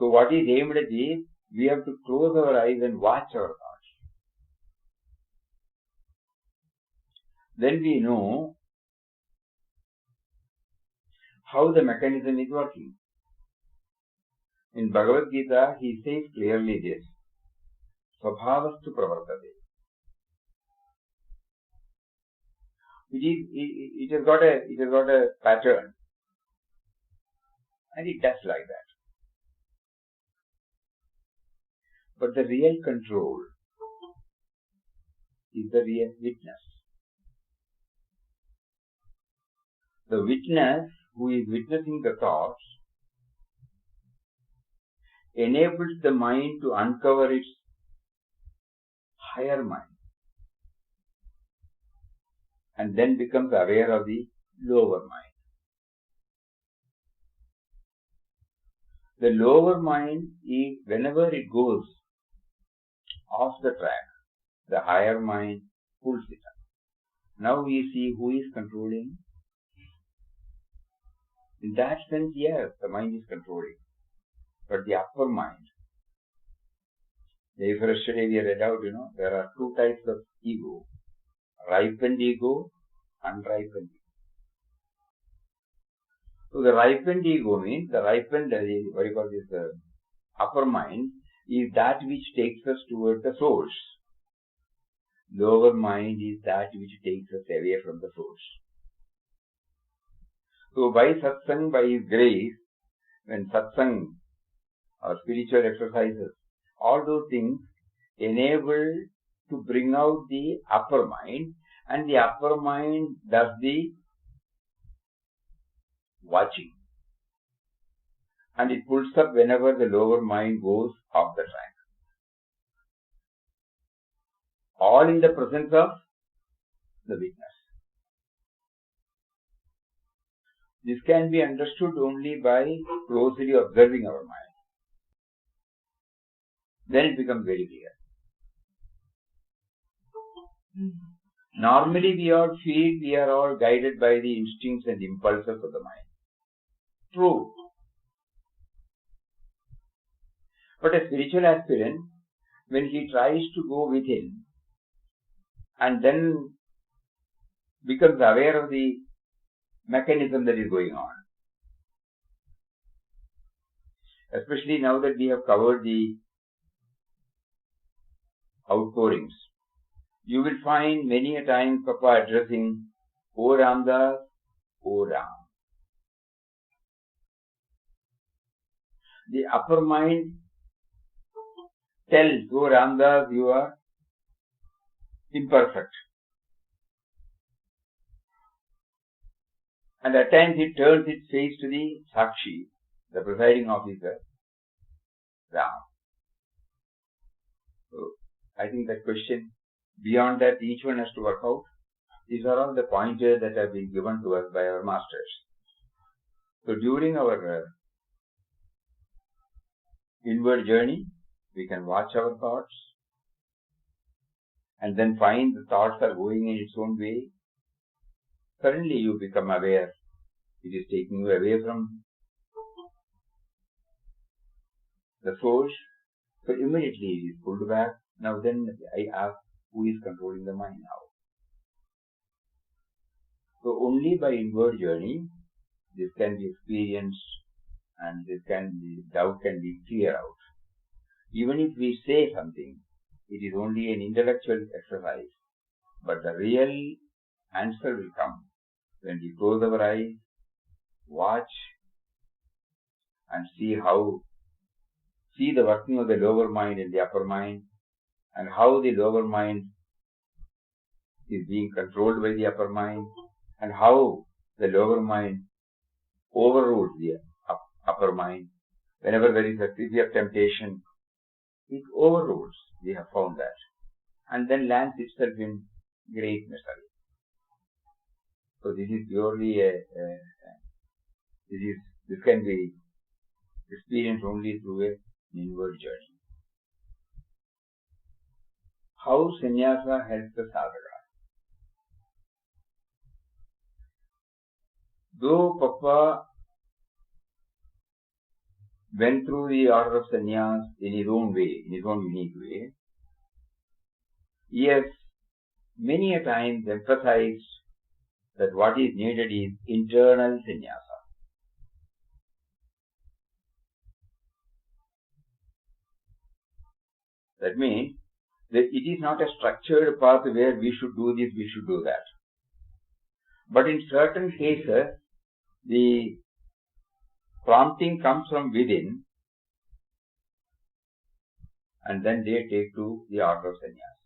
So what is aimed at is, we have to close our eyes and watch our thoughts. Then we know how the mechanism is working. In Bhagavad Gita, he says clearly this, Svabhavastu pravartate. It has got a pattern, and it does like that. But the real control is the real witness. The witness who is witnessing the thoughts enables the mind to uncover its higher mind and then becomes aware of the lower mind. The lower mind is, whenever it goes off the track, the higher mind pulls it up. Now we see who is controlling. In that sense, yes, the mind is controlling. But the upper mind, yesterday we read out, there are two types of ego. Ripened ego, unripened ego. So the ripened ego means, the ripened, what you call this, upper mind, is that which takes us towards the source. Lower mind is that which takes us away from the source. So by satsang, by His grace, when satsang or spiritual exercises, all those things enable to bring out the upper mind, and the upper mind does the watching. And it pulls up whenever the lower mind goes off the track. All in the presence of the witness. This can be understood only by closely observing our mind. Then it becomes very clear. Normally we all feel we are all guided by the instincts and impulses of the mind. True. But a spiritual aspirant, when he tries to go within and then becomes aware of the mechanism that is going on, especially now that we have covered the outpourings, you will find many a time Papa addressing, O Ramdas, O Ram. The upper mind tells, O Ramdas, you are imperfect. And at times it turns its face to the Sakshi, the presiding officer, Ram. So, I think that question, beyond that each one has to work out. These are all the pointers that have been given to us by our masters. So during our inward journey, we can watch our thoughts and then find the thoughts are going in its own way. Suddenly you become aware. It is taking you away from the source. So immediately it is pulled back. Now then I ask, who is controlling the mind now? So only by inward journey, this can be experienced and doubt can be cleared out. Even if we say something, it is only an intellectual exercise. But the real answer will come when we close our eyes, watch and see the working of the lower mind and the upper mind, and how the lower mind is being controlled by the upper mind, and how the lower mind overrules the upper mind. Whenever there is a severe temptation, it overrules. We have found that. And then lands itself in great misery. So this is purely this can be experienced only through an inward journey. How sannyasa helps the sadhaka? Though Papa went through the order of sannyas in his own way, in his own unique way. He has many a times emphasized that what is needed is internal sannyasa. That means that it is not a structured path where we should do this, we should do that. But in certain cases, the prompting comes from within, and then they take to the order of sannyas.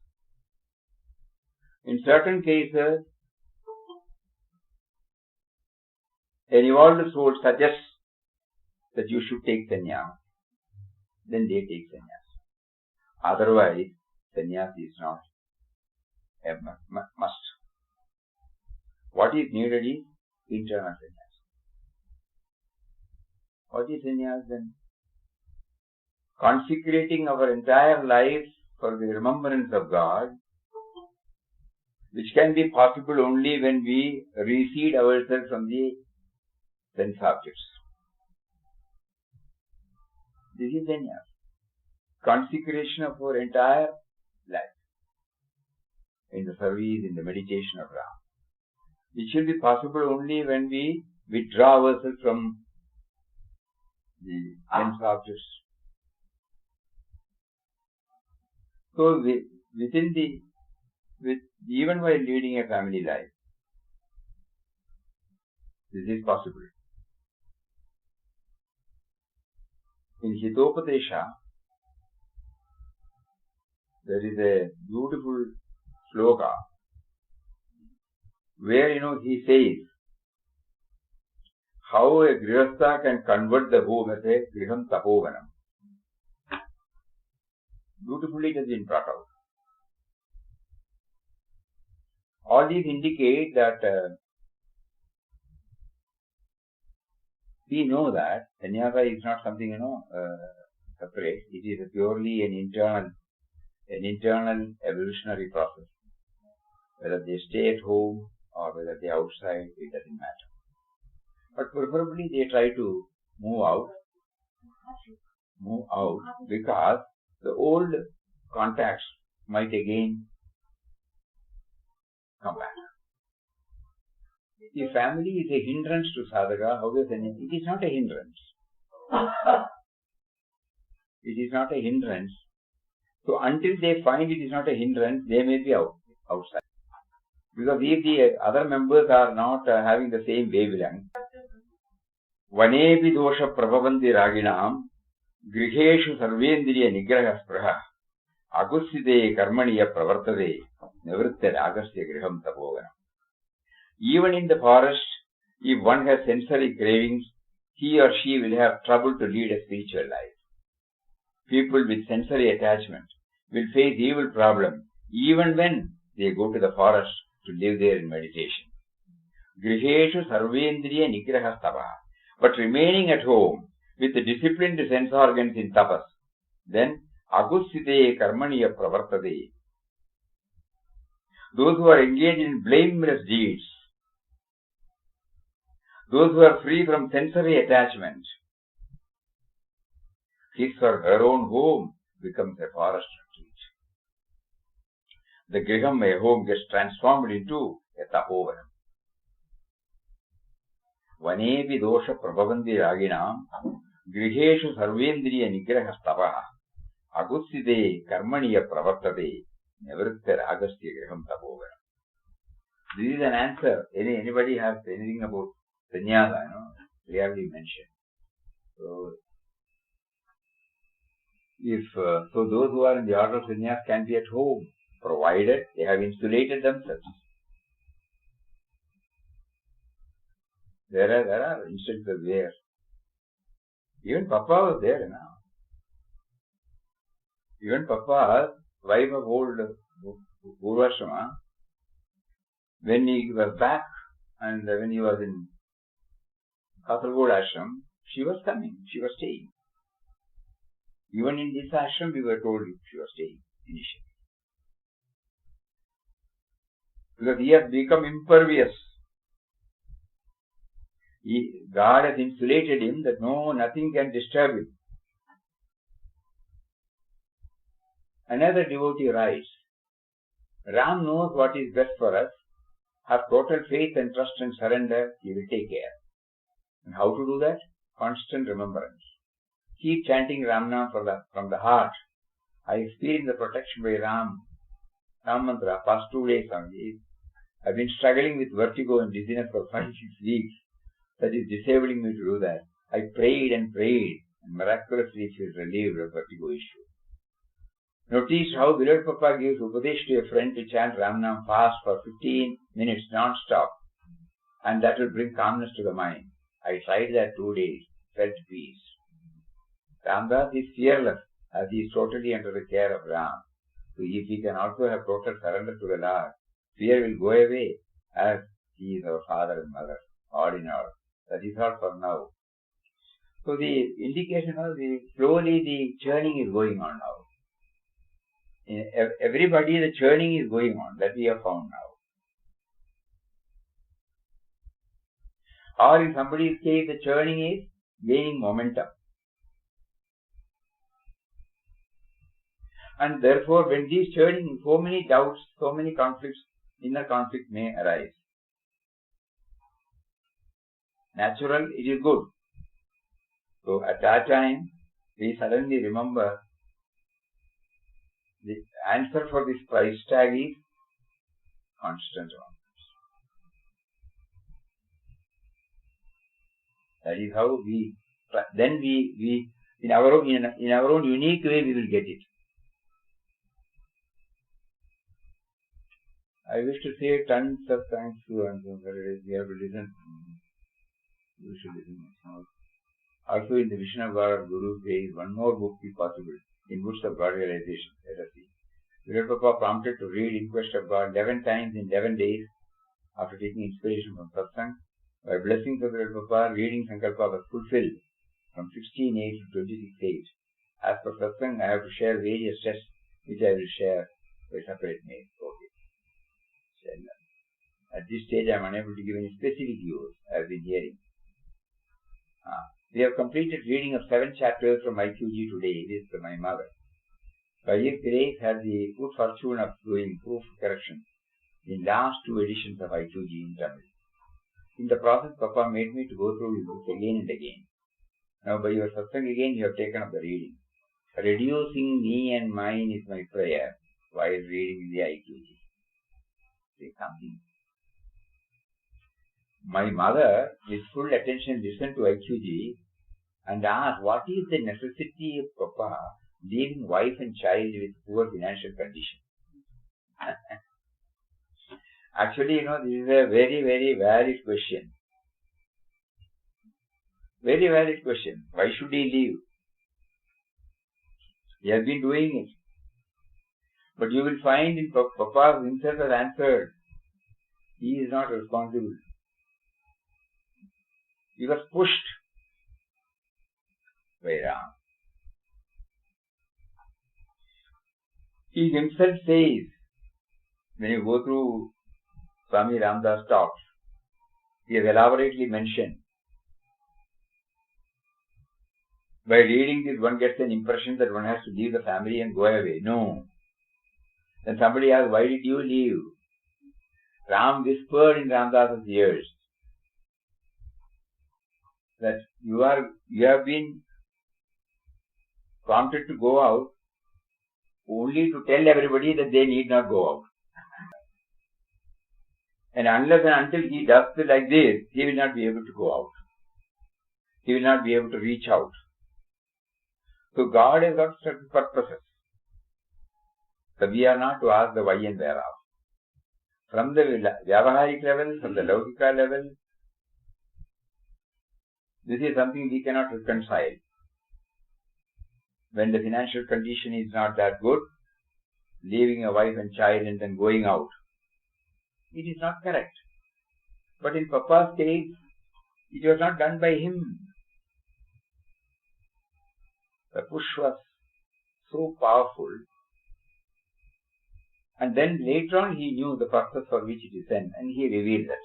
In certain cases, an evolved soul suggests that you should take sannyas, then they take sannyas. Otherwise, sannyas is not a must. What is needed is internal sannyas. What is sannyas then? Consecrating our entire life for the remembrance of God, which can be possible only when we recede ourselves from the sense objects. This is sannyas. Consecration of our entire life in the service, in the meditation of Ram. It will be possible only when we withdraw ourselves from the sense objects. So, even while leading a family life, this is possible. In Hitopadesha, there is a beautiful sloka where, he says how a grihastha can convert the home as a griham tapovanam. Beautifully it has been brought out. All these indicate that we know that sannyasa is not something, separate. It is purely an internal evolutionary process. Whether they stay at home or whether they are outside, it doesn't matter. But preferably they try to move out because the old contacts might again come back. If family is a hindrance to sadhaka, how does it is not a hindrance. It is not a hindrance. So until they find it is not a hindrance, they may be outside. Because if the other members are not having the same wavelength, vanepi dosha prabhavanti raginam griheshu sarvendriya nigraha spraha agusite karmaniya pravartade nivritta ragasya griham tapoganam. Even in the forest, if one has sensory cravings, he or she will have trouble to lead a spiritual life. People with sensory attachment will face evil problems even when they go to the forest to live there in meditation. Griheshu sarvendriya nigraha stava. But remaining at home with the disciplined sense organs in tapas, then agusite karmaniya pravartade. Those who are engaged in blameless deeds, those who are free from sensory attachment, his or her own home becomes a forest retreat. The griham, a home, gets transformed into a tapovanam. Vanepi dosha prabhavanti raginam griheshu sarvendriya nigraha stavaha agutside karmaniya pravartade nivritta ragasya griham tapovanam. This is an answer. Anybody has anything about sannyasa, clearly mentioned. So, so those who are in the order of sannyas can be at home, provided they have insulated themselves. There are instances where even Papa was there now. Even Papa's wife of old Purvashrama, when he was back and when he was in Kasaragod ashram, she was coming, she was staying. Even in this ashram, we were told she was staying initially. Because he has become impervious. God has insulated him that nothing can disturb him. Another devotee writes, Ram knows what is best for us. Have total faith and trust and surrender. He will take care. And how to do that? Constant remembrance. Keep chanting Ram Nam from the heart. I experienced the protection by Ram Mantra past 2 days only. I've been struggling with vertigo and dizziness for 5-6 weeks. That is disabling me to do that. I prayed and prayed and miraculously feel relieved of vertigo issue. Notice how Beloved Papa gives Upadesh to a friend to chant Ram Nam fast for 15 minutes non-stop, and that will bring calmness to the mind. I tried that 2 days, felt peace. Ramdas is fearless as he is totally under the care of Ram. So if he can also have total surrender to the Lord, fear will go away as he is our father and mother, all in all. That is all for now. So the indication of slowly the churning is going on now. In everybody the churning is going on, that we have found now. Or in somebody's case the churning is gaining momentum. And therefore when these churning, so many doubts, so many conflicts, inner conflict may arise. Natural, it is good. So at that time, we suddenly remember the answer for this price tag is constant remembrance. That is how then we in our own unique way we will get it. I wish to say tons of thanks to we have to listen. We should listen. Also in the Vision of God or Guru there is one more book is possible, in Books of God Realization. Let us see. Beloved Papa prompted to read Inquest of God 11 times in 11 days after taking inspiration from Satsang. By blessings of Beloved Papa, reading Sankalpa was fulfilled from 16:8 to 26:8. As per Satsang, I have to share various tests which I will share by separate names. Okay. At this stage, I am unable to give any specific views I have been hearing. We have completed reading of 7 chapters from IQG today. This is my mother. By his grace, had the good fortune of doing proof correction in last 2 editions of IQG in Tamil. In the process, Papa made me to go through his books again and again. Now, by your satsang again, you have taken up the reading. Reducing me and mine is my prayer while reading the IQG. Say something. My mother, with full attention, listened to IQG and asked, what is the necessity of Papa leaving wife and child with poor financial condition? Actually, this is a very, very valid question. Very valid question. Why should he leave? He has been doing it. But you will find in Papa himself has answered, he is not responsible. He was pushed by Ram. He himself says, when you go through Swami Ramdas talks, he has elaborately mentioned, by reading this one gets an impression that one has to leave the family and go away. No. Then somebody asks, why did you leave? Ram whispered in Ramdas's ears that you have been prompted to go out only to tell everybody that they need not go out. And unless and until he does it like this, he will not be able to go out. He will not be able to reach out. So God has got certain purposes. So we are not to ask the why and whereof. From the Vyavaharic level, from the Laukika level, this is something we cannot reconcile. When the financial condition is not that good, leaving a wife and child and then going out, it is not correct. But in Papa's case, it was not done by him. The push was so powerful. And then later on he knew the purpose for which it is sent and he revealed that.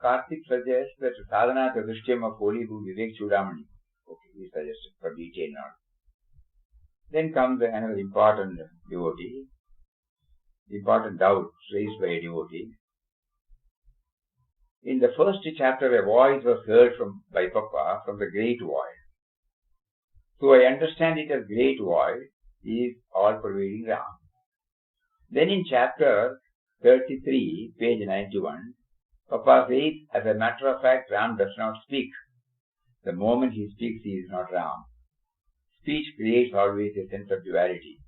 Karthik suggests that Sadhana Chatushtyam of Holy Book Vivek Chudamani. Okay, he suggested for detail now. Then comes another important doubt raised by a devotee. In the first chapter, a voice was heard by Papa from the great void. So I understand it as great void is all-pervading Ram. Then in chapter 33, page 91, Papa says, as a matter of fact, Ram does not speak. The moment he speaks, he is not Ram. Speech creates always a sense of duality.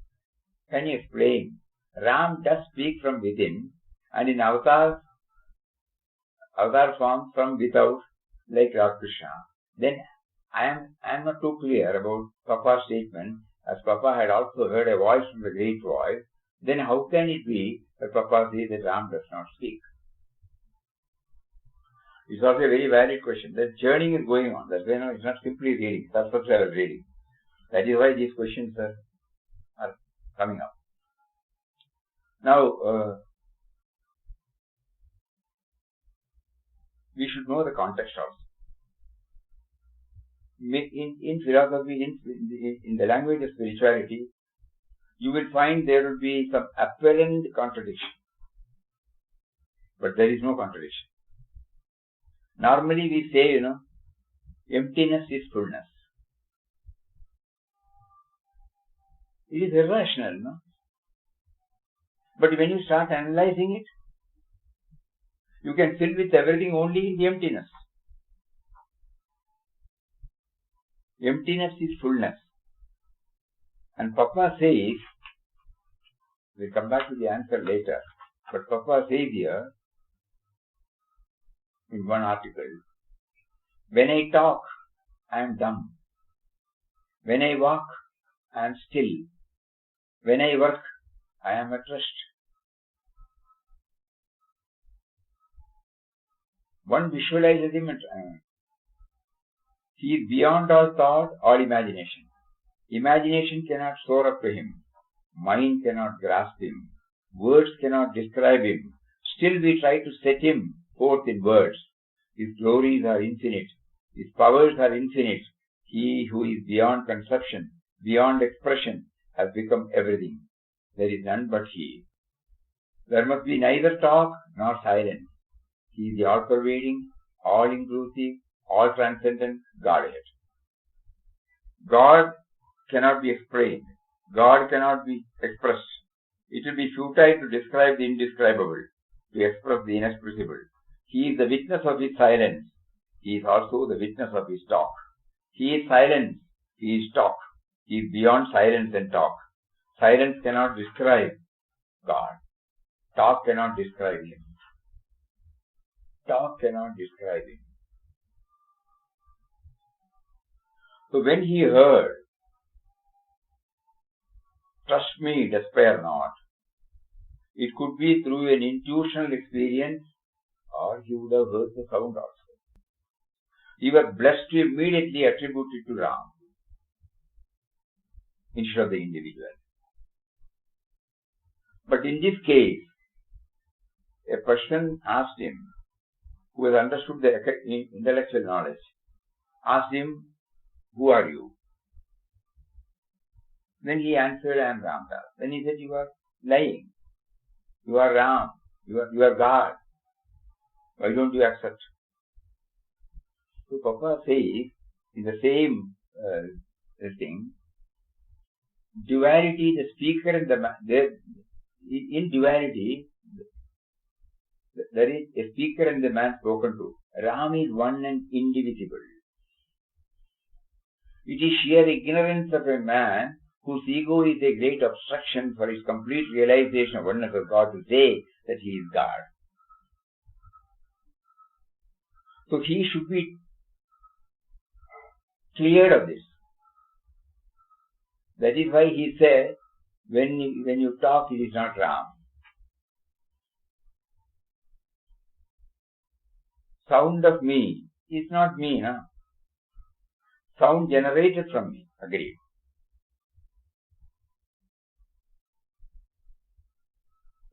Can you explain? Ram does speak from within, and in avatar form from without, like Lord Krishna. Then I am not too clear about Papa's statement, as Papa had also heard a voice from the great voice. Then how can it be that Papa says that Ram does not speak? It's also a very valid question. The journey is going on. That's why it's not simply reading. That's what I was reading. That is why these questions are coming up. Now, we should know the context also. In philosophy, in the language of spirituality, you will find there will be some apparent contradiction. But there is no contradiction. Normally we say, emptiness is fullness. It is irrational, no? But when you start analyzing it, you can fill with everything only in the emptiness. Emptiness is fullness. And Papa says, we'll come back to the answer later, but Papa says here, in one article, when I talk, I am dumb. When I walk, I am still. When I work, I am at rest. One visualizes him. He is beyond all thought, all imagination. Imagination cannot soar up to him. Mind cannot grasp him. Words cannot describe him. Still we try to set him forth in words. His glories are infinite. His powers are infinite. He who is beyond conception, beyond expression, has become everything. There is none but He. There must be neither talk nor silence. He is the all-pervading, all-inclusive, all-transcendent Godhead. God cannot be explained. God cannot be expressed. It will be futile to describe the indescribable, to express the inexpressible. He is the witness of His silence. He is also the witness of His talk. He is silence. He is talk. He is beyond silence and talk. Silence cannot describe God. Talk cannot describe Him. Talk cannot describe Him. So when he heard, trust me, despair not, it could be through an intuitional experience, or he would have heard the sound also. He was blessed to immediately attribute it to Ram instead of the individual. But in this case, a person asked him, who has understood the intellectual knowledge, asked him, who are you? Then he answered, I am Ramdas. Then he said, you are lying. You are Ram. You are God. Why don't you accept? So Papa says, in the same thing, duality, the speaker and the man, in duality, there is a speaker and the man spoken to. Ram is one and indivisible. It is sheer ignorance of a man whose ego is a great obstruction for his complete realization of oneness of God to say that he is God. So he should be cleared of this. That is why he said, when you talk, it is not Ram. Sound of me is not me, no? Sound generated from me, agreed.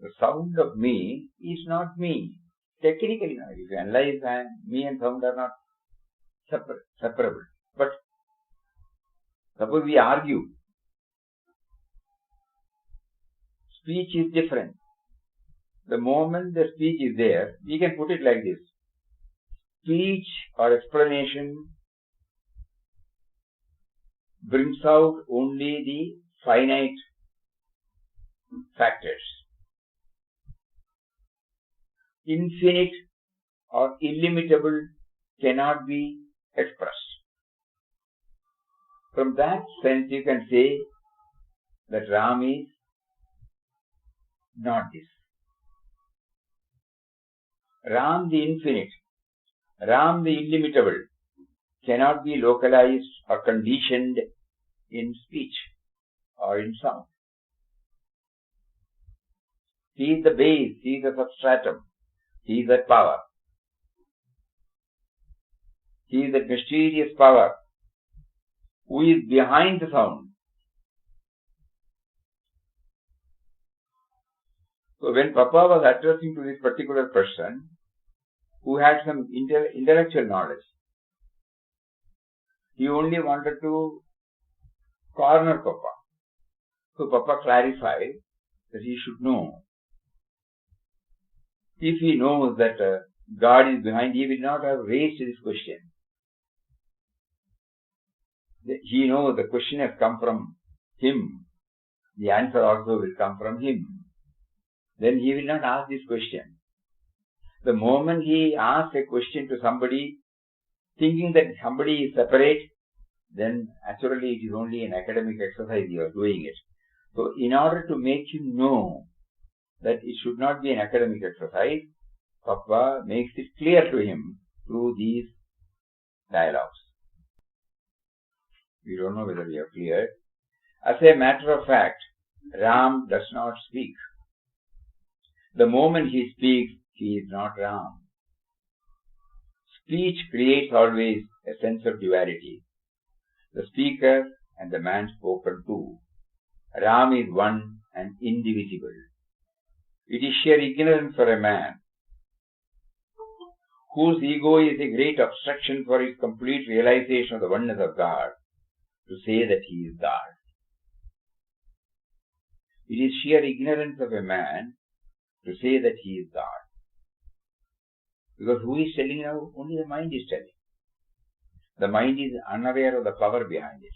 The sound of me is not me. Technically, if you analyze, me and sound are not separable. But suppose we argue, speech is different. The moment the speech is there, we can put it like this. Speech or explanation brings out only the finite factors. Infinite or illimitable cannot be expressed. From that sense, you can say that Ram is not this. Ram the infinite, Ram the illimitable cannot be localized or conditioned in speech or in sound. He is the base, he is the substratum, he is that power. He is that mysterious power who is behind the sound. So when Papa was addressing to this particular person who had some intellectual knowledge, he only wanted to corner Papa. So Papa clarified that he should know. If he knows that God is behind, he will not have raised this question. He knows the question has come from him. The answer also will come from him. Then he will not ask this question. The moment he asks a question to somebody, thinking that somebody is separate, then naturally it is only an academic exercise you are doing it. So in order to make him know that it should not be an academic exercise, Papa makes it clear to him through these dialogues. We don't know whether we are clear. As a matter of fact, Ram does not speak. The moment he speaks, he is not Ram. Speech creates always a sense of duality. The speaker and the man spoken to. Ram is one and indivisible. It is sheer ignorance for a man whose ego is a great obstruction for his complete realization of the oneness of God to say that he is God. It is sheer ignorance of a man to say that he is God. Because who is telling now? Only the mind is telling. The mind is unaware of the power behind it.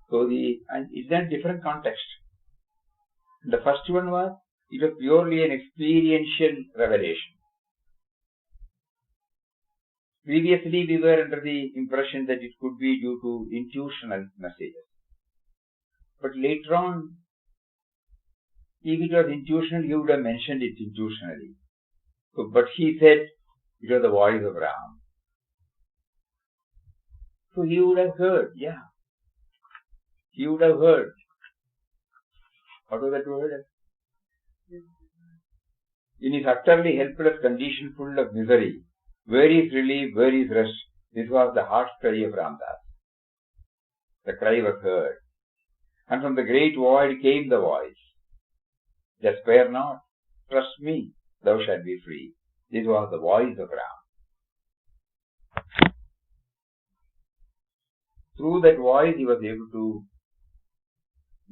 So and it's in a different context. The first one was, it was purely an experiential revelation. Previously we were under the impression that it could be due to intuitional messages. But later on, if it was intuitional, he would have mentioned it intuitionally. So, but he said it was the voice of Ram. So he would have heard, yeah. He would have heard. What was that word? In his utterly helpless condition full of misery, where is relief, where is rest? This was the heart cry of Ramdas. The cry was heard. And from the great void came the voice. Despair not, trust me, thou shalt be free. This was the voice of Ram. Through that voice he was able to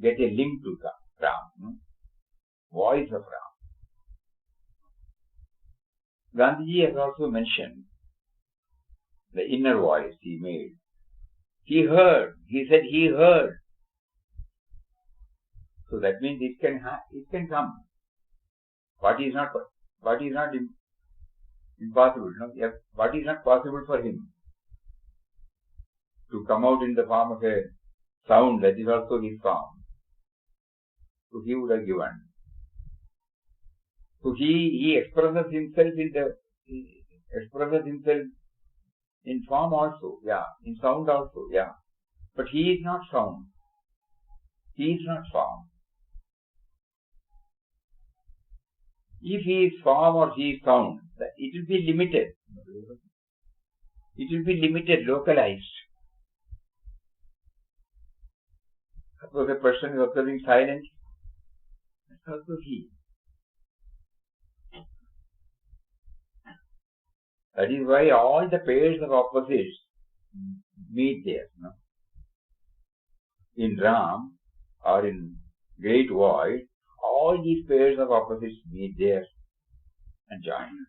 get a link to Ram. Voice of Ram. Gandhiji has also mentioned the inner voice he made. He heard. He said he heard. So that means it can come. What is not impossible? No? Yes, what is not possible for him? To come out in the form of a sound, that is also his form. So he would have given. So he expresses himself in form also, yeah, in sound also, yeah. But he is not sound. He is not form. If he is form or he is sound, it will be limited. It will be limited, localized. Suppose a person is observing silence, that's also he. That is why all the pairs of opposites meet there. No? In Ram or in great void, all these pairs of opposites meet there and join.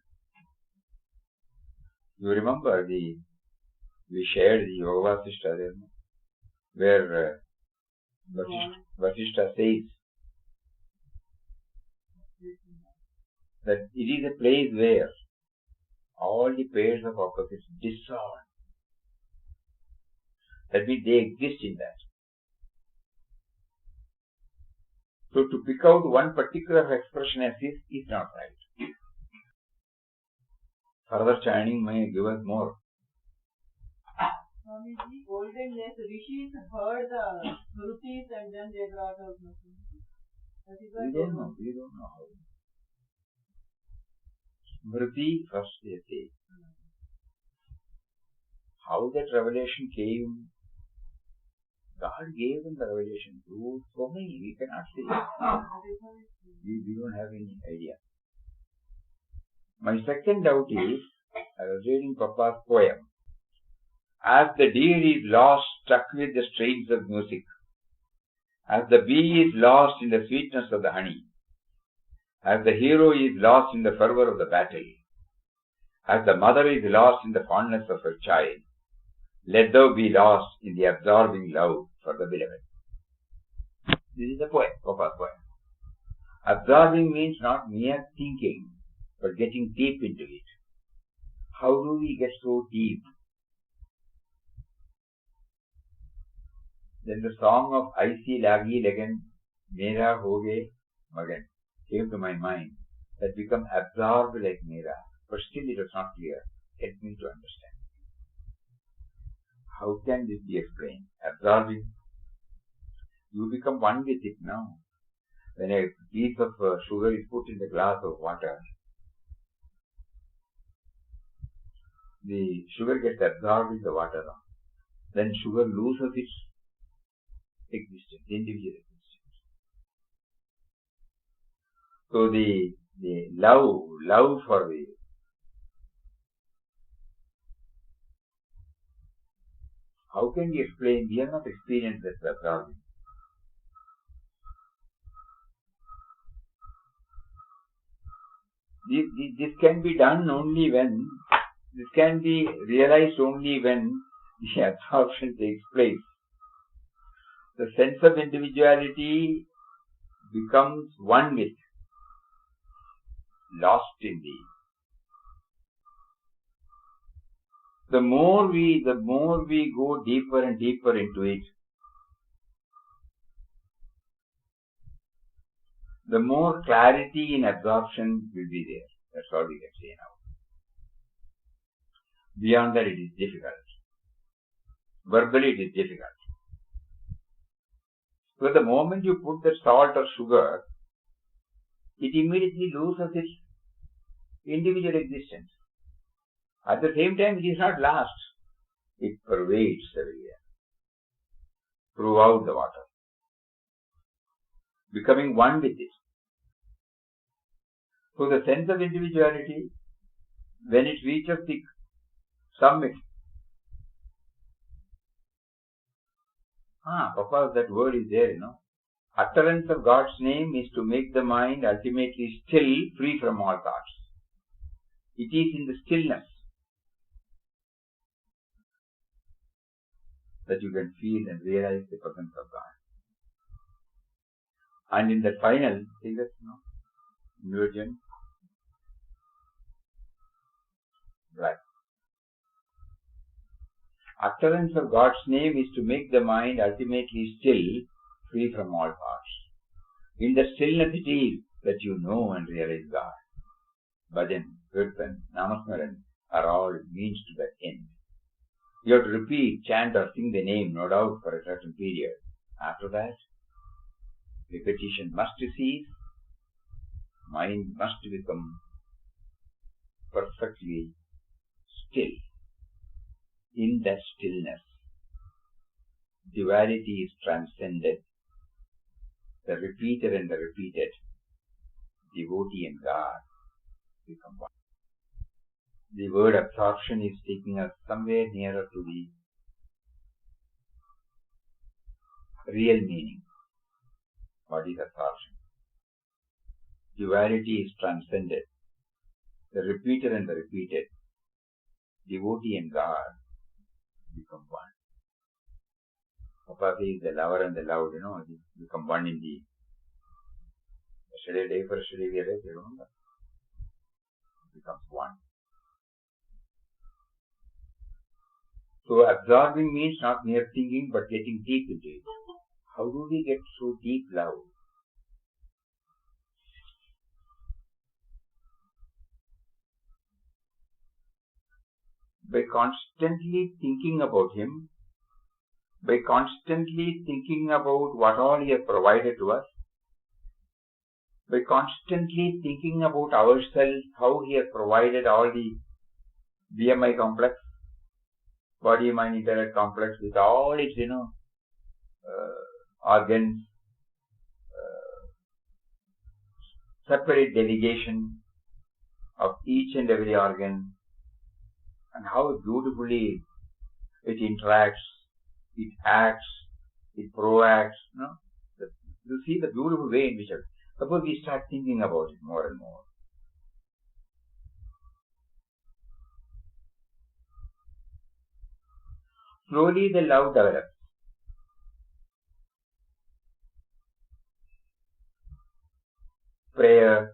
You remember we shared the Yoga Vasishtha there, where Vasishtha says that it is a place where all the pairs of opposites dissolve. That means they exist in that. So to pick out one particular expression as this is not right. Further chanting may give us more. Swamiji, olden days rishis heard the Shrutis and then they brought out nothing. We don't know how. Smriti first they say. How that revelation came, God gave them the revelation through so many, we cannot say. We don't have any idea. My second doubt is, I was reading Papa's poem. As the deer is lost, stuck with the strains of music, as the bee is lost in the sweetness of the honey, as the hero is lost in the fervor of the battle, as the mother is lost in the fondness of her child, let thou be lost in the absorbing love for the beloved. This is the poem, Papa's poem. Absorbing means not mere thinking, but getting deep into it. How do we get so deep? Then the song of Aisi Lagi Lagan, Mera Hoge Magan came to my mind. That become absorbed like Mera, but still it was not clear. Help me to understand. How can this be explained? Absorbing. You become one with it now. When a piece of sugar is put in the glass of water, the sugar gets absorbed in the water. Then sugar loses its existence, individual existence. So the love for the how can we explain? We have not experienced that absorbing. This can be done only when, this can be realized only when the absorption takes place. The sense of individuality becomes one with, lost in the more we go deeper and deeper into it, the more clarity in absorption will be there. That's all we can say now. Beyond that, it is difficult. Verbally, it is difficult. So the moment you put the salt or sugar, it immediately loses its individual existence. At the same time, it is not lost. It pervades everywhere, throughout the water, becoming one with it. So the sense of individuality, when it reaches the summit, Papa, that word is there, Utterance of God's name is to make the mind ultimately still, free from all thoughts. It is in the stillness that you can feel and realize the presence of God. And in the final, see that, inversion, right. Utterance of God's name is to make the mind ultimately still, free from all thoughts. In the stillness it is that you know and realize God. Bhajan, Kirtan, Namasmaran are all means to that end. You have to repeat, chant or sing the name, no doubt, for a certain period. After that, repetition must cease, mind must become perfectly still. In that stillness, duality is transcended. The repeater and the repeated, devotee and God become one. The word absorption is taking us somewhere nearer to the real meaning. What is absorption? Duality is transcended. The repeater and the repeated, devotee and God become one. Papa says the lover and the loved, become one in the yesterday, day for yesterday, we read, remember? It becomes one. So absorbing means not mere thinking but getting deep into it. How do we get so deep love? By constantly thinking about Him, by constantly thinking about what all He has provided to us, by constantly thinking about ourselves, how He has provided all the BMI complex, body, mind, intellect complex with all its, organs, separate delegation of each and every organ, and how beautifully it interacts, it acts, it proacts. You see the beautiful way in which, suppose we start thinking about it more and more. Slowly the love develops. Prayer.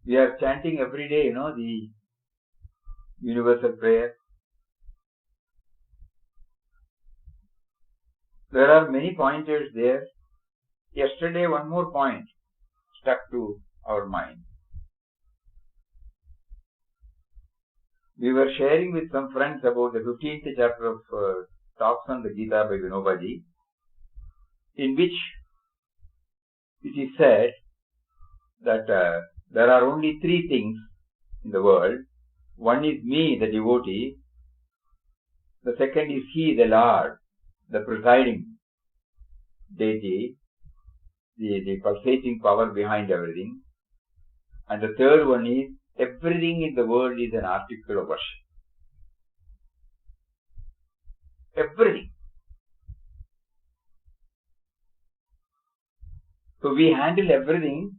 We are chanting every day, the universal prayer. There are many pointers there. Yesterday, one more point stuck to our mind. We were sharing with some friends about the 15th chapter of Talks on the Gita by Vinobaji, in which it is said that there are only three things in the world. One is me, the devotee. The second is He, the Lord, the presiding deity, the pulsating power behind everything. And the third one is everything in the world is an article of worship. Everything. So we handle everything,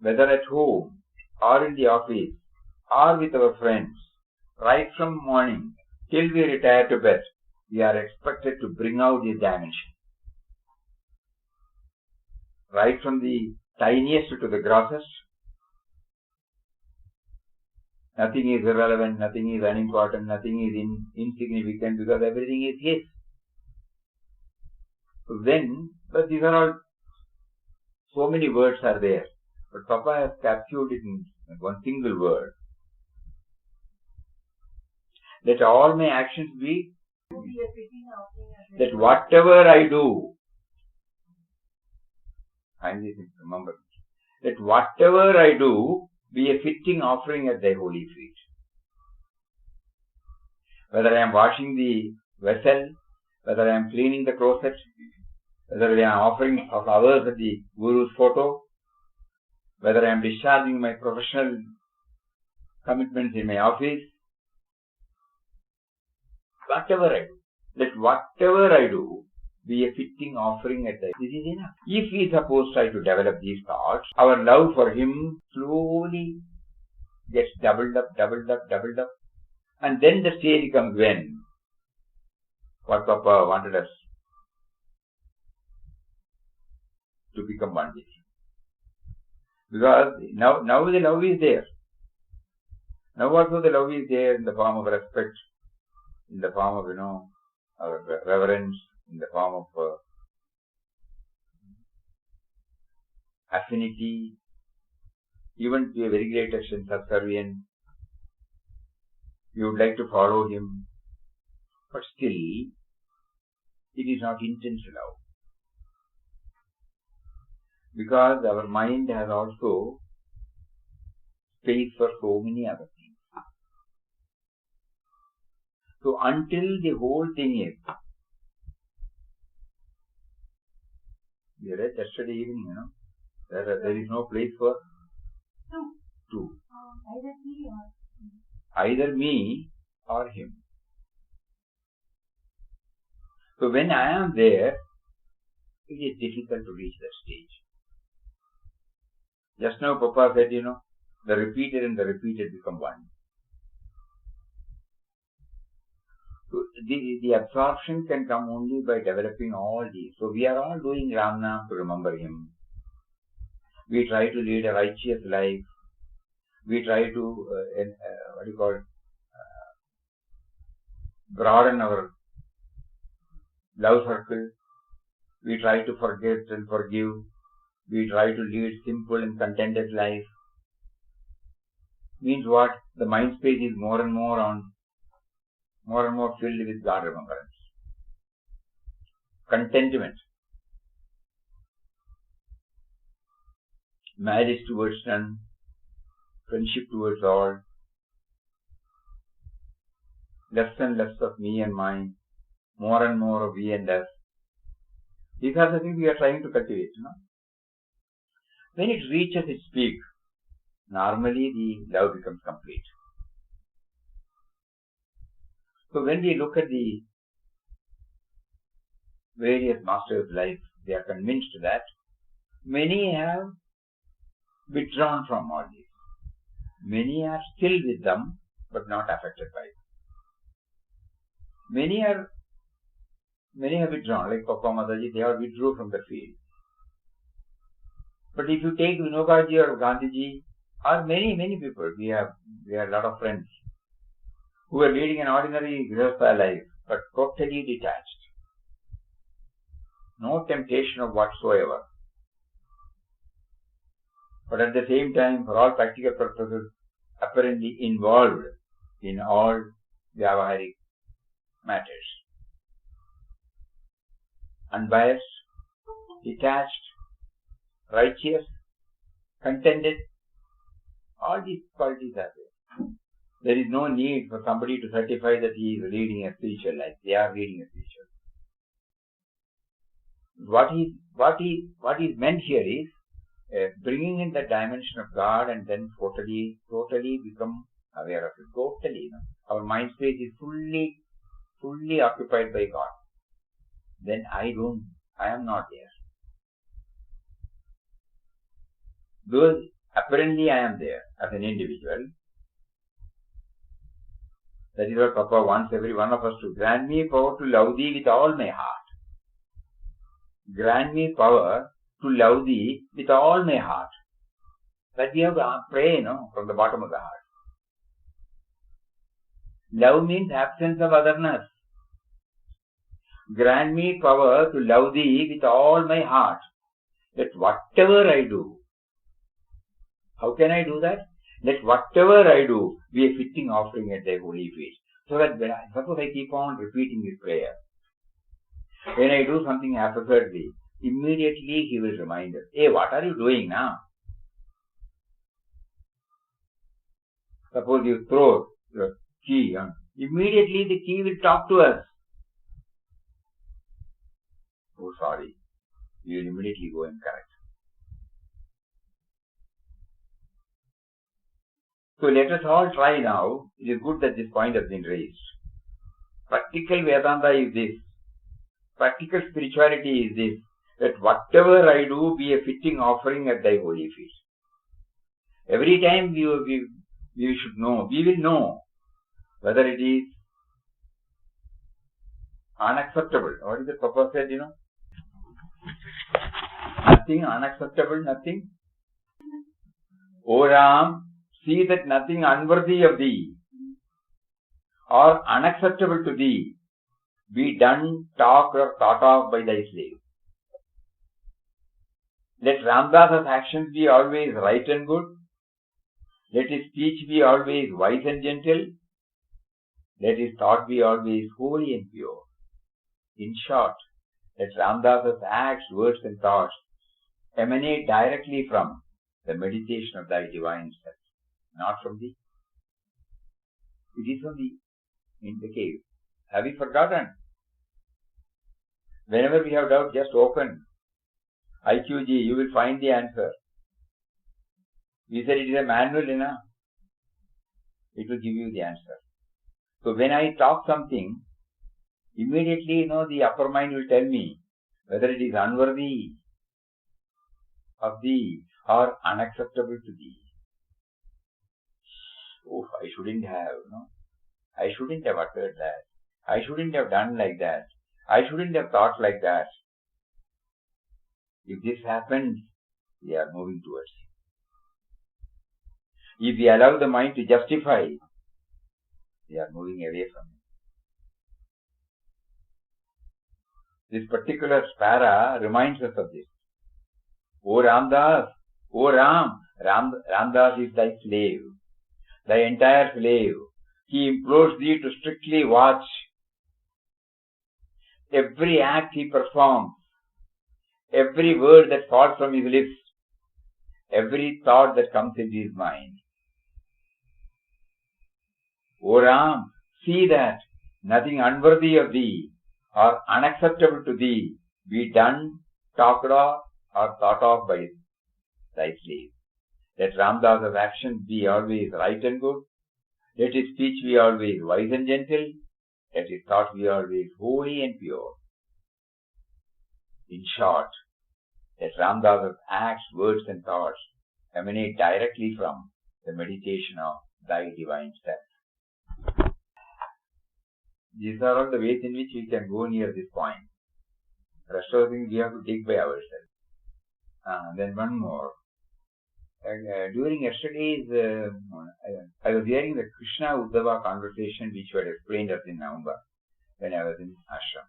whether at home or in the office or with our friends, right from morning till we retire to bed. We are expected to bring out this dimension. Right from the tiniest to the grossest. Nothing is irrelevant, nothing is unimportant, nothing is insignificant, because everything is His. But these are all, so many words are there. But Papa has captured it in one single word. Let all my actions be, that whatever I do, remember, that whatever I do be a fitting offering at Thy holy feet. Whether I am washing the vessel, whether I am cleaning the closet, whether I am offering of hours at the Guru's photo, whether I am discharging my professional commitments in my office, whatever I do, let whatever I do be a fitting offering at Thy. This is enough. If we suppose try to develop these thoughts, our love for Him slowly gets doubled up, and then the stage comes when what Papa wanted us to become one with Him. Because now the love is there. Now also the love is there in the form of respect, in the form of, our reverence, in the form of affinity, even to a very great extent subservience. You would like to follow Him, but still it is not intense love. Because our mind has also space for so many other things. So until the whole thing is, we read yesterday evening, there is no place for two. Either me or Him. So when I am there, it is difficult to reach that stage. Just now Papa said, the repeated and the repeated become one. So the absorption can come only by developing all these. So we are all doing Ram Nam to remember him. We try to lead a righteous life. We try to, broaden our love circle. We try to forget and forgive. We try to lead simple and contented life. Means what? The mind space is more and more filled with God remembrance. Contentment. Malice towards none. Friendship towards all. Less and less of me and mine. More and more of we and us. These are the things we are trying to cultivate. When it reaches its peak, normally the love becomes complete. So when we look at the various masters' life, they are convinced that many have withdrawn from all this. Many are still with them, but not affected by it. Many have withdrawn, like Papa Mataji, they have withdrew from the field. But if you take Vinobaji or Gandhiji, or many people, we have a lot of friends who are leading an ordinary Grihastha life, but totally detached. No temptation of whatsoever. But at the same time, for all practical purposes, apparently involved in all Vyavaharic matters. Unbiased, detached, righteous, contented, all these qualities are there. There is no need for somebody to certify that he is leading a spiritual life. They are leading a spiritual life. What is meant here is bringing in the dimension of God and then totally become aware of it. Totally. Our mind space is fully occupied by God. Then I am not there. Though apparently I am there as an individual. That is what Papa wants every one of us to. Grant me power to love thee with all my heart. Grant me power to love thee with all my heart. That we have to pray, from the bottom of the heart. Love means absence of otherness. Grant me power to love thee with all my heart. That whatever I do, how can I do that? Let whatever I do be a fitting offering at thy holy feet. So that suppose I keep on repeating this prayer. When I do something haphazardly, immediately he will remind us, hey, what are you doing now? Suppose you throw your key, immediately the key will talk to us. Oh, sorry. You will immediately go and correct. So let us all try now. It is good that this point has been raised. Practical Vedanta is this. Practical spirituality is this. That whatever I do be a fitting offering at thy holy feet. Every time we should know, we will know whether it is unacceptable. What is the Papa said, Nothing unacceptable, nothing. O Ram, see that nothing unworthy of thee or unacceptable to thee be done, talked or thought of by thy slave. Let Ramdas's actions be always right and good. Let his speech be always wise and gentle. Let his thought be always holy and pure. In short, let Ramdas's acts, words and thoughts emanate directly from the meditation of thy divine self, not from thee. It is from thee in the cave. Have you forgotten? Whenever we have doubt, just open IQG, you will find the answer. We said it is a manual, it will give you the answer. So when I talk something, Immediately, the upper mind will tell me whether it is unworthy of thee or unacceptable to thee. Oh, I shouldn't have, I shouldn't have uttered that. I shouldn't have done like that. I shouldn't have thought like that. If this happens, we are moving towards it. If we allow the mind to justify, we are moving away from it. This particular para reminds us of this. O Ramdas, O Ram, Ramdas is thy slave, thy entire slave. He implores thee to strictly watch every act he performs, every word that falls from his lips, every thought that comes into his mind. O Ram, see that nothing unworthy of thee or unacceptable to thee be done, talked of, or thought of by thy slave. Let Ramdas's actions be always right and good. Let his speech be always wise and gentle. Let his thought be always holy and pure. In short, let Ramdas's acts, words and thoughts emanate directly from the meditation of thy divine self. These are all the ways in which we can go near this point. The rest of the things we have to dig by ourselves. Then one more. During yesterday's, I was hearing the Krishna-Uddhava conversation which was explained us in November when I was in ashram.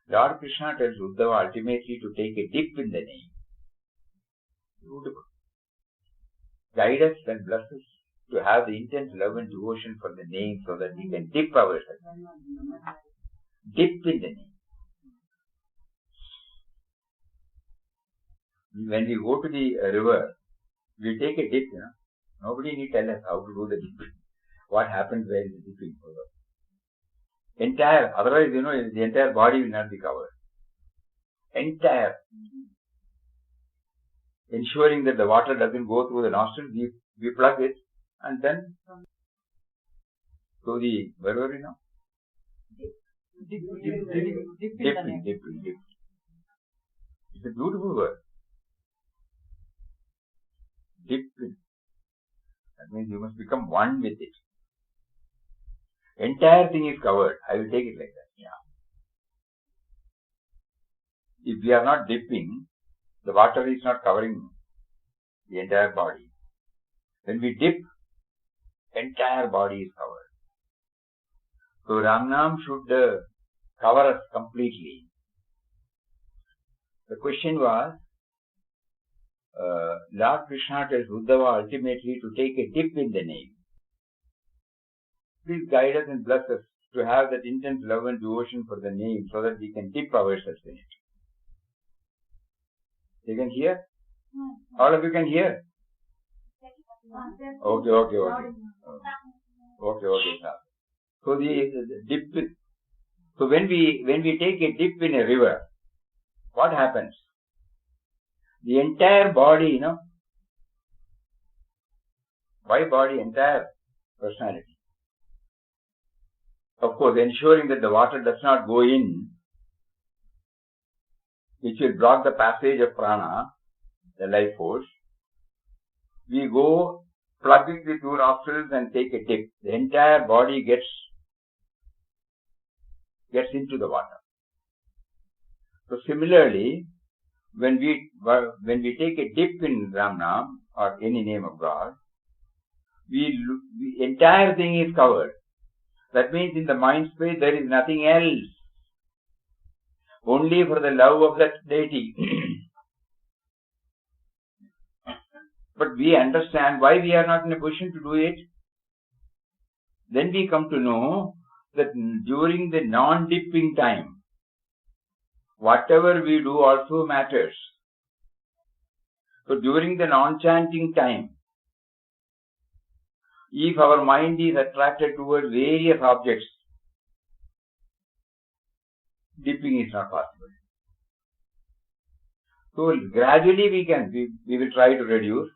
Lord Krishna tells Uddhava ultimately to take a dip in the name. Beautiful. Guide us and bless us to have the intense love and devotion for the name so that we can dip ourselves. Dip in the name. When we go to the river, we take a dip, Nobody need tell us how to do the dipping. What happens while the dipping? Otherwise, the entire body will not be covered. Entire. Ensuring that the water doesn't go through the nostrils, we plug it and then to the, where were we now? Dipping. It's a beautiful word. Dipping. That means you must become one with it. Entire thing is covered. I will take it like that. Yeah. If we are not dipping, the water is not covering the entire body. When we dip, entire body is covered. So Ramnam should cover us completely. The question was, Lord Krishna tells Uddhava ultimately to take a dip in the name. Please guide us and bless us to have that intense love and devotion for the name so that we can dip ourselves in it. You can hear? All of you can hear? Okay. So the dip. So when we take a dip in a river, what happens? The entire body, why body? Entire personality. Of course, ensuring that the water does not go in, which will block the passage of prana, the life force. We go, plug it with 2 nostrils and take a dip. The entire body gets into the water. So similarly, when we take a dip in Ramnam or any name of God, the entire thing is covered. That means in the mind space there is nothing else. Only for the love of that deity. But we understand why we are not in a position to do it. Then we come to know that during the non-dipping time, whatever we do also matters. So during the non-chanting time, if our mind is attracted towards various objects, dipping is not possible. So gradually we will try to reduce,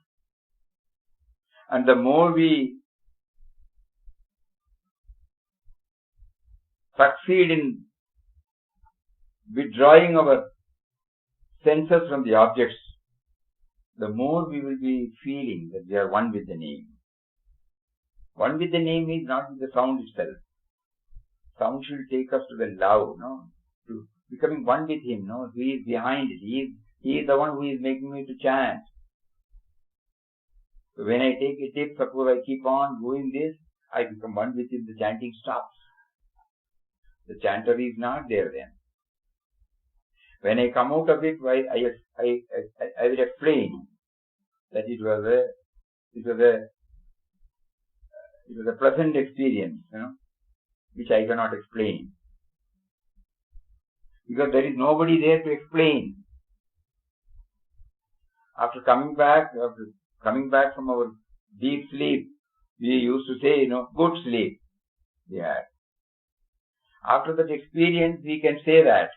and the more we succeed in withdrawing our senses from the objects, the more we will be feeling that we are one with the name. One with the name is not with the sound itself. Sound should take us to the love, to becoming one with him. He is behind it. He is the one who is making me to chant. So when I take a tip, suppose I keep on doing this, I become one with him. The chanting stops. The chanter is not there then. When I come out of it, I will explain that it was a pleasant experience, which I cannot explain. Because there is nobody there to explain. After coming back from our deep sleep, we used to say, good sleep. Yeah. After that experience, we can say that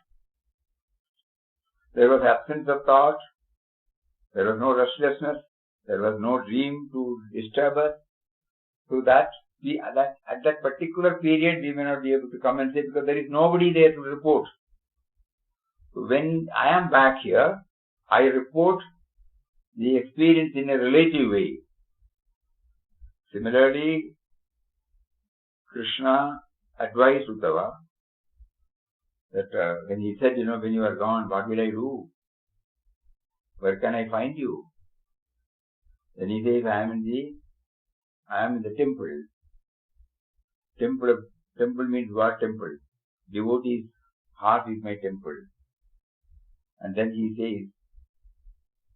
there was absence of thought, there was no restlessness, there was no dream to disturb us. So that at that particular period, we may not be able to come and say, because there is nobody there to report. So when I am back here, I report the experience in a relative way. Similarly, Krishna advised Uddhava that when he said, when you are gone, what will I do? Where can I find you? Then he says, I am in the temple. Temple means what temple? Devotee's heart is my temple. And then he says,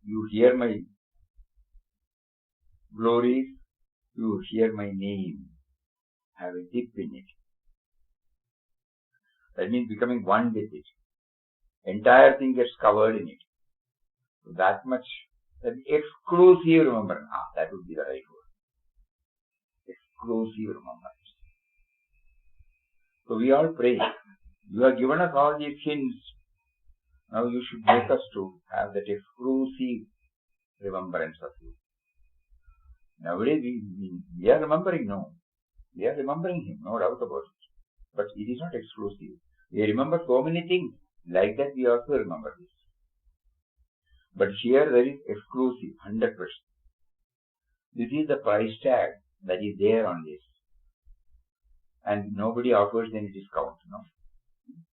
you hear my glories, you hear my name. Have a dip in it. That means becoming one with it. Entire thing gets covered in it. So that much, that exclusive remembrance. That would be the right word. Exclusive remembrance. So we all pray. You have given us all these hints. Now you should make us to have that exclusive remembrance of you. Nowadays we are remembering, we are remembering him, no doubt about it. But it is not exclusive. We remember so many things. Like that we also remember this. But here there is exclusive, 100%. This is the price tag that is there on this. And nobody offers any discount,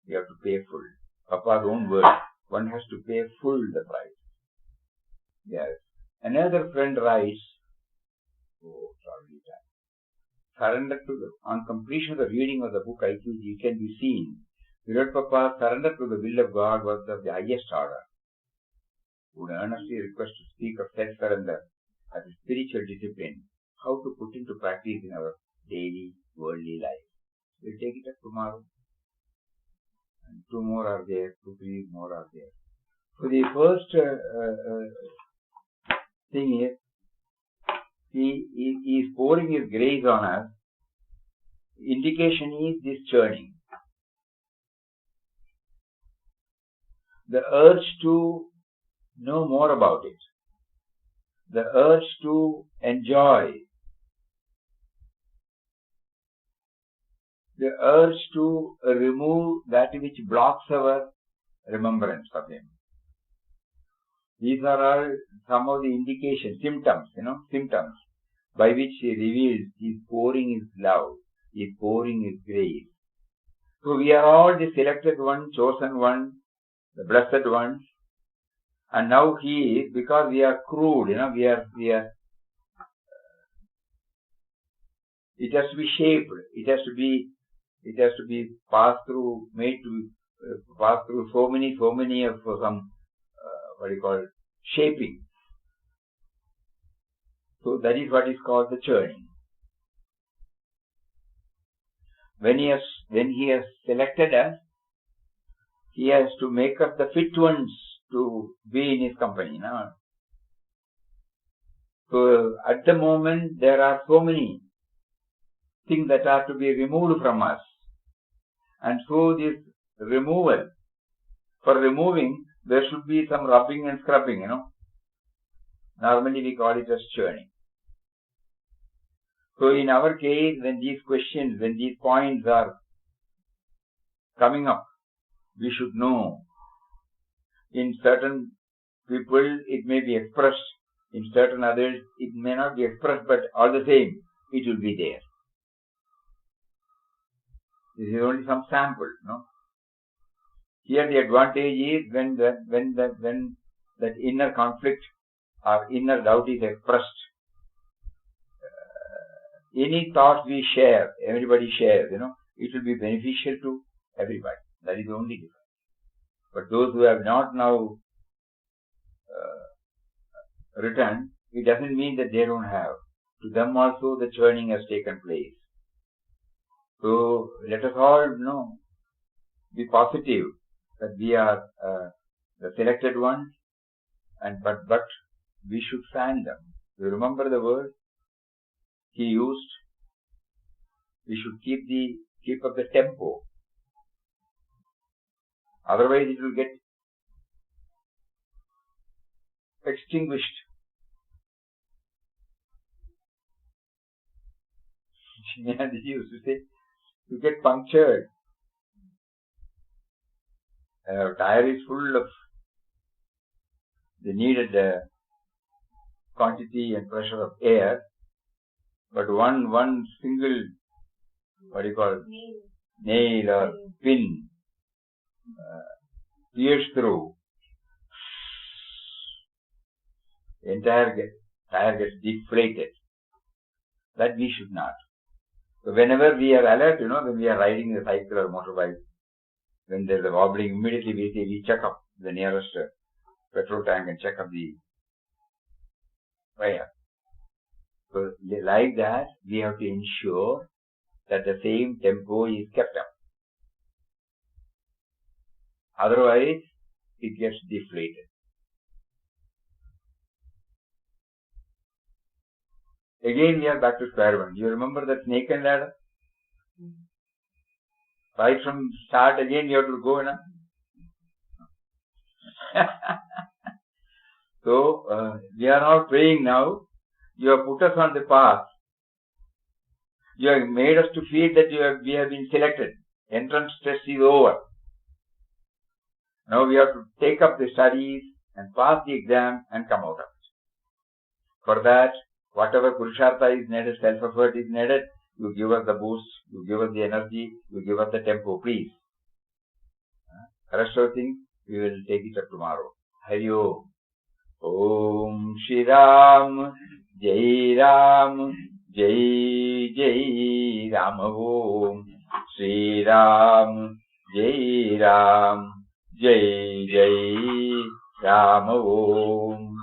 You have to pay full. Papa's own word. One has to pay full the price. Yes. Another friend writes, surrender on completion of the reading of the book IQG, it can be seen. Virat Papa surrender to the will of God was of the highest order. Would earnestly request to speak of self-surrender as a spiritual discipline, how to put into practice in our daily worldly life. We'll take it up tomorrow. And 2 more are there, 2, 3 more are there. So the first thing is, he is pouring his grace on us. Indication is this churning. The urge to know more about it. The urge to enjoy. The urge to remove that which blocks our remembrance of him. These are all some of the indications, symptoms, symptoms by which he reveals he is pouring his love, he is pouring his grace. So we are all the selected one, chosen one, the blessed ones. And now he is, because we are crude, we are, it has to be shaped, it has to be passed through, made to pass through so many of some, shaping. So that is what is called the churning. When he has selected us, he has to make us the fit ones to be in his company. So at the moment there are so many things that are to be removed from us. And so this removal, for removing, there should be some rubbing and scrubbing, Normally we call it as churning. So in our case, when these questions, when these points are coming up, we should know. In certain people, it may be expressed. In certain others, it may not be expressed, but all the same, it will be there. This is only some sample, no? Here the advantage is when that inner conflict or inner doubt is expressed. Any thought we share, everybody shares, it will be beneficial to everybody. That is the only difference. But those who have not now returned, it doesn't mean that they don't have. To them also the churning has taken place. So let us all be positive that we are the selected ones, but we should fan them. You remember the word he used? We should keep up the tempo. Otherwise it will get extinguished. He used to say, you get punctured. Tire is full of the needed quantity and pressure of air, but one single, nail or pin pierce through, the entire tire gets deflated. That we should not. So whenever we are alert, when we are riding a cycle or motorbike, when there is a wobbling, immediately we check up the nearest petrol tank and check up the fire. So like that, we have to ensure that the same tempo is kept up. Otherwise, it gets deflated. Again, we are back to square one. You remember that snake and ladder? Right from start again, you have to go, So, we are now praying now. You have put us on the path. You have made us to feel that we have been selected. Entrance test is over. Now we have to take up the studies and pass the exam and come out of it. For that, whatever Purushartha is needed, self-effort is needed, you give us the boost, you give us the energy, you give us the tempo, please. The rest of the things, we will take it up tomorrow. Hari Om. Om Shri Ram, Jai Ram, Jai Jai Ram Om. Shri Ram, Jai Ram, Jai Jai Ram Om.